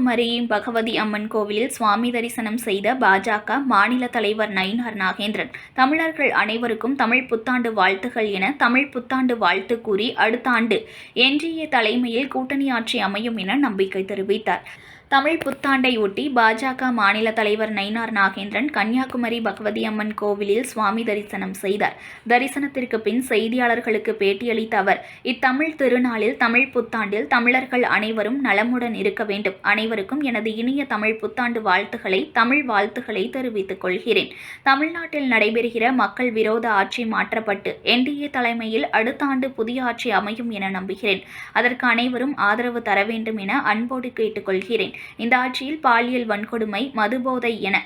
கன்னியாகுமரி பகவதி அம்மன் கோவிலில் சுவாமி தரிசனம் செய்த பாஜக மாநில தலைவர் நயினார் நாகேந்திரன் தமிழர்கள் அனைவருக்கும் தமிழ் புத்தாண்டு வாழ்த்துகள் என தமிழ் புத்தாண்டு வாழ்த்து கூறி அடுத்த ஆண்டு என்டிஏ தலைமையில் கூட்டணி ஆட்சி அமையும் என நம்பிக்கை தெரிவித்தார். தமிழ் புத்தாண்டை ஒட்டி பாஜக மாநில தலைவர் நயினார் நாகேந்திரன் கன்னியாகுமரி பகவதி அம்மன் கோவிலில் சுவாமி தரிசனம் செய்தார். தரிசனத்திற்கு பின் செய்தியாளர்களுக்கு பேட்டியளித்த அவர், இத்தமிழ் திருநாளில் தமிழ் புத்தாண்டில் தமிழர்கள் அனைவரும் நலமுடன் இருக்க வேண்டும். அனைவருக்கும் எனது இனிய தமிழ் புத்தாண்டு வாழ்த்துக்களை தமிழ் வாழ்த்துக்களை தெரிவித்துக் கொள்கிறேன். தமிழ்நாட்டில் நடைபெறுகிற மக்கள் விரோத ஆட்சி மாற்றப்பட்டு என்டிஏ தலைமையில் அடுத்த ஆண்டு புதிய ஆட்சி அமையும் என நம்புகிறேன். அதற்கு அனைவரும் ஆதரவு தர வேண்டும் என அன்போடு கேட்டுக்கொள்கிறேன். இந்த ஆட்சியில் பாலியல் வன்கொடுமை, மதுபோதை என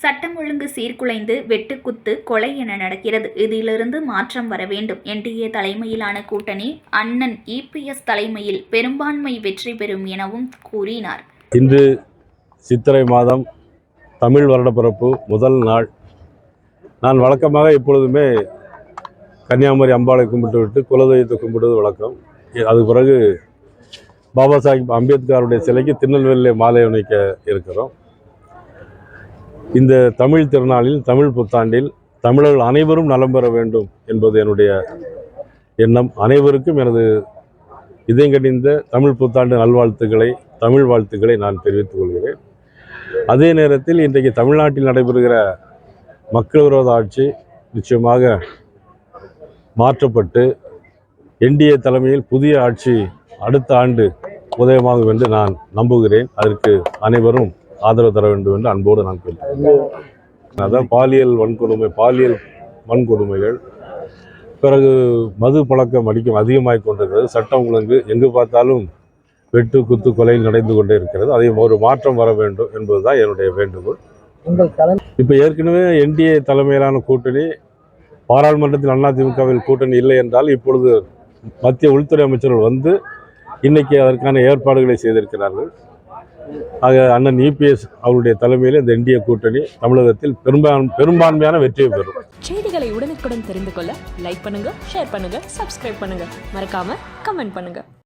சட்டம் ஒழுங்கு சீர்குலைந்து வெட்டுக்குத்து, கொலை என நடக்கிறது. இதிலிருந்து மாற்றம் வர வேண்டும். என்டிஏ தலைமையிலான கூட்டணி அண்ணன் இபிஎஸ் தலைமையில் பெரும்பான்மை வெற்றி பெறும் எனவும் கூறினார். இன்று சித்திரை மாதம் தமிழ் வருடப்பிறப்பு முதல் நாள். நான் வழக்கமாக எப்பொழுதுமே கன்னியாகுமரி அம்பாளை கும்பிட்டுவிட்டு குலதெய்வத்தை கும்பிடுவது வழக்கம். அதுக்கு பிறகு பாபா சாஹிப் அம்பேத்கருடைய சிலைக்கு திருநெல்வேலியில் மாலை அணிவிக்க இருக்கிறோம். இந்த தமிழ் திருநாளில், தமிழ் புத்தாண்டில் தமிழர்கள் அனைவரும் நலம் பெற வேண்டும் என்பது என்னுடைய எண்ணம். அனைவருக்கும் எனது இதயங்கனிந்த தமிழ் புத்தாண்டு நல்வாழ்த்துக்களை, தமிழ் வாழ்த்துக்களை நான் தெரிவித்துக் கொள்கிறேன். அதே நேரத்தில் இன்றைக்கு தமிழ்நாட்டில் நடைபெறுகிற மக்கள் விரோத ஆட்சி நிச்சயமாக மாற்றப்பட்டு என்டிஏ தலைமையில் புதிய ஆட்சி அடுத்த ஆண்டு உதயமாகும் என்று நான் நம்புகிறேன். அதற்கு அனைவரும் ஆதரவு தர வேண்டும் என்று அன்போடு நான் கேட்கிறேன். அதான் பாலியல் வன்கொடுமைகள், பிறகு மது பழக்கம் அதிகமாகிக் கொண்டிருக்கிறது. சட்டம் ஒழுங்கு எங்கு பார்த்தாலும் வெட்டு, குத்து, கொலை நடந்து கொண்டே இருக்கிறது. அதை ஒரு மாற்றம் வர வேண்டும் என்பதுதான் என்னுடைய வேண்டுகோள். இப்போ ஏற்கனவே என்டிஏ தலைமையிலான கூட்டணி, பாராளுமன்றத்தில் அதிமுகவில் கூட்டணி இல்லை என்றால் இப்பொழுது மத்திய உள்துறை அமைச்சர்கள் வந்து இன்னைக்கு அதற்கான ஏற்பாடுகளை செய்திருக்கிறார்கள். ஆக அண்ணன் இபிஎஸ் அவருடைய தலைமையில் இந்த என்டிஏ கூட்டணி தமிழகத்தில் பெரும்பான்மையான வெற்றியை பெறும். செய்திகளை உடனுக்குடன் தெரிந்து கொள்ள லைக் பண்ணுங்க, ஷேர் பண்ணுங்க, சப்ஸ்கிரைப் பண்ணுங்க, மறக்காம கமெண்ட் பண்ணுங்க.